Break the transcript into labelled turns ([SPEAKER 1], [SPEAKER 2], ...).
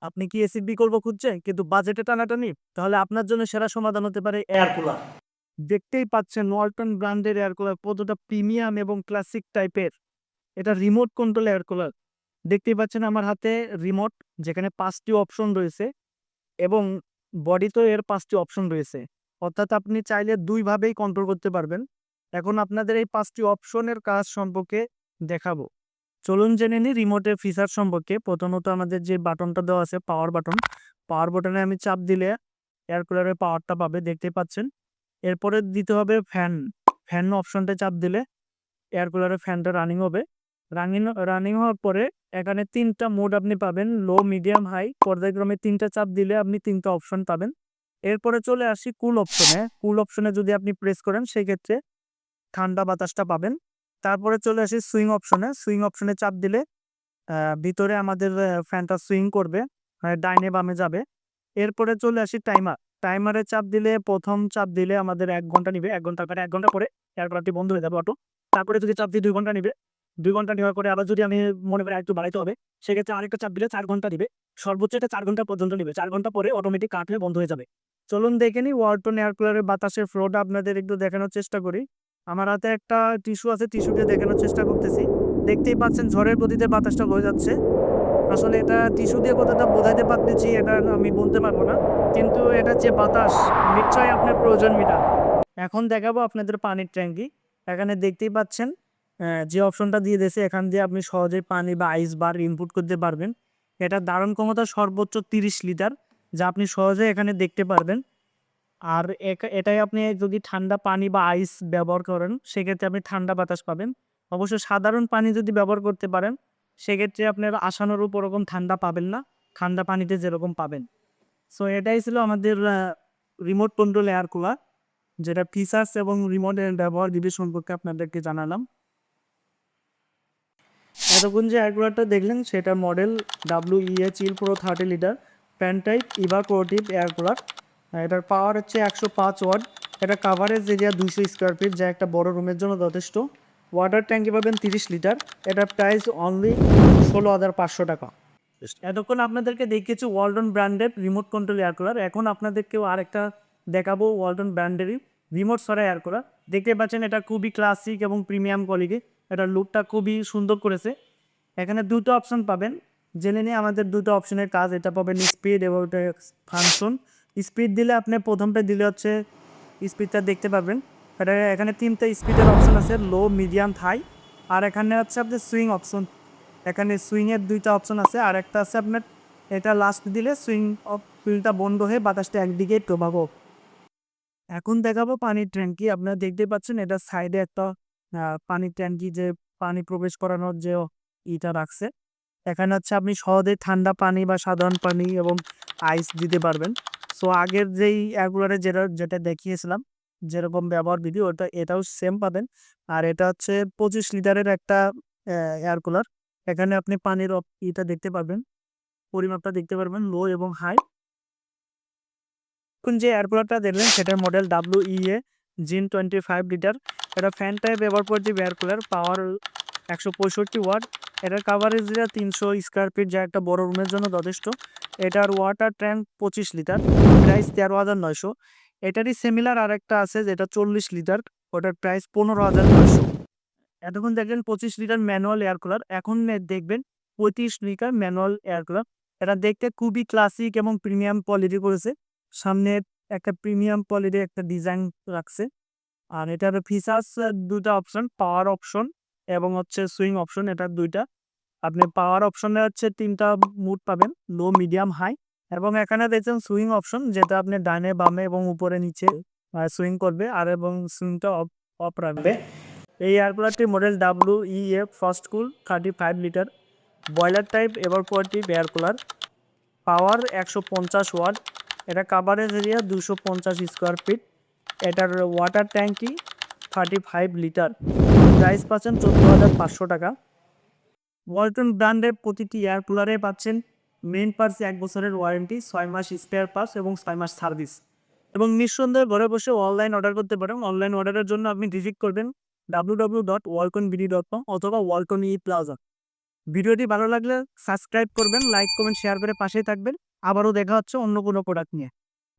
[SPEAKER 1] আপনি কি এসির বিকল্প খুঁজছেন কিন্তু বাজেটে টানাটানি? তাহলে আপনার জন্য সেরা সমাধান হতে পারে এয়ার কুলার। দেখতেই পাচ্ছেন ওয়ালটন ব্র্যান্ডের এয়ার কুলার কতটা প্রিমিয়াম এবং ক্লাসিক টাইপের। এটা রিমোট কন্ট্রোল এয়ার কুলার। দেখতেই পাচ্ছেন আমার হাতে রিমোট, যেখানে ৫ টি অপশন রয়েছে এবং বডিতেও এর ৫ টি অপশন রয়েছে। অর্থাৎ আপনি চাইলে ২ ভাবেই কন্ট্রোল করতে পারবেন। এখন আপনাদের এই ৫ টি অপশনের কাজ সম্পর্কে দেখাবো। চলুন জেনে নিই রিমোটের ফিচার সম্পর্কে। প্রথমত আমাদের যে বাটনটা দেওয়া আছে পাওয়ার বাটন, পাওয়ার বাটনে আমি চাপ দিলে এয়ার কুলারের পাওয়ারটা পাবে, দেখতেই পাচ্ছেন। এরপরে দিতে হবে ফ্যান। ফ্যান অপশনটা চাপ দিলে এয়ার কুলারের ফ্যানটা রানিং হবে। রানিং হওয়ার পরে এখানে ৩ টা মোড আপনি পাবেন, লো, মিডিয়াম, হাই। পর্যায়ক্রমে ৩ টা চাপ দিলে আপনি ৩ টা অপশন পাবেন। এরপরে চলে আসি কুল অপশনে। কুল অপশনে যদি আপনি প্রেস করেন সেক্ষেত্রে ঠান্ডা বাতাসটা পাবেন। তারপরে চলে আসি সুইং অপশনে। সুইং অপশনে চাপ দিলে ভিতরে আমাদের ফ্যানটা সুইং করবে, ডাইনে বামে যাবে। এরপরে চলে আসি টাইমার। টাইমারে চাপ দিলে ১ম চাপ দিলে আমাদের ১ ঘন্টা নিবে। ১ ঘন্টা পরে ১ ঘন্টা পরে এয়ার কুলারটি বন্ধ হয়ে যাবে অটো। তারপরে যদি চাপ দিই ২ ঘন্টা নিবে। ২ ঘন্টা নেওয়ার পরে আবার যদি আমি মনে করি আরেকটু বাড়াইতে হবে, সেক্ষেত্রে আরেকটা চাপ দিলে ৪ ঘন্টা নিবে। সর্বোচ্চ এটা ৪ ঘন্টা পর্যন্ত নিবে। ৪ ঘন্টা পরে অটোমেটিক কাট হয়ে বন্ধ হয়ে যাবে। চলুন দেখে নিই ওয়ালটন এয়ার কুলারের বাতাসের ফ্লোটা আপনাদের একটু দেখানোর চেষ্টা করি। আমার হাতে একটা টিস্যু আছে, টিস্যু দিয়ে দেখানোর চেষ্টা করতেছি। দেখতেই পাচ্ছেন ঝড়ের গতিতে বাতাসটা বয়ে যাচ্ছে। আসলে এটা টিস্যু দিয়ে কতটা বোঝাইতে পারতেছি এটা আমি বলতে পারব না। কিন্তু এটা যে বাতাস নিশ্চয়ই আপনার প্রয়োজন মেটাবে। এখন দেখাবো আপনাদের পানির ট্যাঙ্কি। এখানে দেখতেই পাচ্ছেন যে অপশনটা দিয়ে দিয়েছে, এখান দিয়ে আপনি সহজেই পানি বা আইস বার ইনপুট করতে পারবেন। এটার ধারণ ক্ষমতা সর্বোচ্চ ৩০ লিটার, যা আপনি সহজেই এখানে দেখতে পারবেন। আর এটাই আপনি যদি ঠান্ডা পানি বা আইস ব্যবহার করেন, সেক্ষেত্রে আপনি ঠান্ডা বাতাস পাবেন। অবশ্য সাধারণ পানি যদি ব্যবহার করতে পারেন, সেক্ষেত্রে আপনার আশানুরূপ ওরকম ঠান্ডা পাবেন না, ঠান্ডা পানিতে যেরকম পাবেন। সো এটাই ছিল আমাদের রিমোট কন্ট্রোল এয়ার কুলার, যেটা ফিচার্স এবং রিমোটের ব্যবহার বিধি সম্পর্কে আপনাদেরকে জানালাম। এতক্ষণ যে এয়ার কুলারটা দেখলেন সেটা model WEA chill pro 30 litre pan type evaporative air cooler. এটার পাওয়ার হচ্ছে ১০৫ ওয়াট। এটা কাভারেজ এরিয়া ২০০ স্কোয়ার ফিট, যা একটা বড় রুমের জন্য যথেষ্ট। ওয়াটার ট্যাঙ্কি পাবেন ৩০ লিটার। এটার প্রাইস অনলি ১৬,৫০০ টাকা। এতক্ষণ আপনাদেরকে দেখিয়েছি ওয়ালটন ব্র্যান্ডের রিমোট কন্ট্রোল এয়ার কুলার। এখন আপনাদেরকেও আরেকটা দেখাবো ওয়ালটন ব্র্যান্ডেরই রিমোট সরা এয়ার কুলার। দেখতে পাচ্ছেন এটা খুবই ক্লাসিক এবং প্রিমিয়াম কোয়ালিটি। এটার লুকটা খুবই সুন্দর করেছে। এখানে ২টো অপশন পাবেন। জেনে নিয়ে আমাদের ২টো অপশনের কাজ। এটা পাবেন স্পিড এবং ফাংশন। স্পিড দিলে আপনি প্রথমটা দিলে হচ্ছে স্পিডটা দেখতে পারবেন। এখানে ৩টা স্পিডের অপশন আছে, লো, মিডিয়াম, হাই। আর এখানে হচ্ছে আপনার সুইং অপশন। এখানে সুইংয়ের ২টা অপশন আছে। আর একটা আছে আপনার এটা লাস্ট দিলে সুইং হুইলটা বন্ধ হয়ে বাতাসটা একদিকেই প্রবাহ। এখন দেখাবো পানির ট্যাঙ্কি। আপনারা দেখতে পাচ্ছেন এটা সাইডে একটা পানির ট্যাঙ্কি, যে পানি প্রবেশ করানোর যে ইটা রাখছে। এখানে হচ্ছে আপনি সহজেই ঠান্ডা পানি বা সাধারণ পানি এবং আইস দিতে পারবেন। সো আগের যেই এয়ারকুলারে যেটা দেখিয়েছিলাম যেরকম ব্যবহার বিধি, এটাও সেম পাবেন। আর এটা হচ্ছে ২৫ লিটারের একটা এয়ার কুলার। এখানে আপনি পানির ইটা দেখতে পারবেন, পরিমাপটা দেখতে পারবেন, লো এবং হাই। এখন যে এয়ার কুলারটা দেখলেন সেটার মডেল WEA জিন 25 লিটার। এটা fan type evaporative air cooler, পাওয়ার ১৬৫ ওয়াট। এটার কাভারেজ এরিয়া ৩০০ স্কোয়ার ফিট, যা একটা বড় রুমের জন্য যথেষ্ট। এটার ওয়াটার ট্যাঙ্ক ২৫ লিটার, প্রাইস ১৩,৯০০। এটারই সিমিলার আরেকটা আছে যেটা ৪০ লিটার, ওটার প্রাইস ১৫,৯০০। এতক্ষণ দেখলেন ২৫ লিটার ম্যানুয়াল এয়ার কুলার। এখন দেখবেন ৩৫ লিটার ম্যানুয়াল এয়ার কুলার। এটা দেখতে খুবই ক্লাসিক এবং প্রিমিয়াম কোয়ালিটি করেছে। সামনে একটা প্রিমিয়াম কোয়ালিটির একটা ডিজাইন রাখছে। আর এটার ফিচার্স ২টা অপশন, পাওয়ার অপশন এবং হচ্ছে সুইং অপশন। এটার ২টা। আপনি পাওয়ার অপশনে হচ্ছে ৩টা মুড পাবেন, লো, মিডিয়াম, হাই। এবং এখানে দেখছেন সুইং অপশন, যেটা আপনি ডানে বামে এবং উপরে নিচে সুইং করবে আর এবং সুইংটা অফ অফ রাখবে। এই এয়ার কুলারটির model WEA first cool 35 litre, boiler type evaporative air cooler. Power ১৫০ watt. এটা কাভারেজ এরিয়া ২৫০ স্কোয়ার ফিট। এটার ওয়াটার ট্যাঙ্কি 35 লিটার। প্রাইস পাচ্ছেন ১৪,৫০০ টাকা। ওয়ালটন ব্র্যান্ডের প্রতিটি এয়ার কুলারে পাচ্ছেন মেইন পার্টস ১ বছরের ওয়ারেন্টি, ৬ মাস স্পেয়ার পার্টস এবং ৬ মাস সার্ভিস। এবং নিঃসন্দেহে ঘরে বসে অনলাইন অর্ডার করতে পারেন। অনলাইন অর্ডারের জন্য আপনি ভিজিট করবেন www.walconbd.com অথবা ওয়ালটন ই প্লাজা। ভিডিওটি ভালো লাগলে সাবস্ক্রাইব করবেন, লাইক কমেন্ট শেয়ার করে পাশেই থাকবেন। আবারও দেখা হচ্ছে অন্য কোনো প্রোডাক্ট নিয়ে।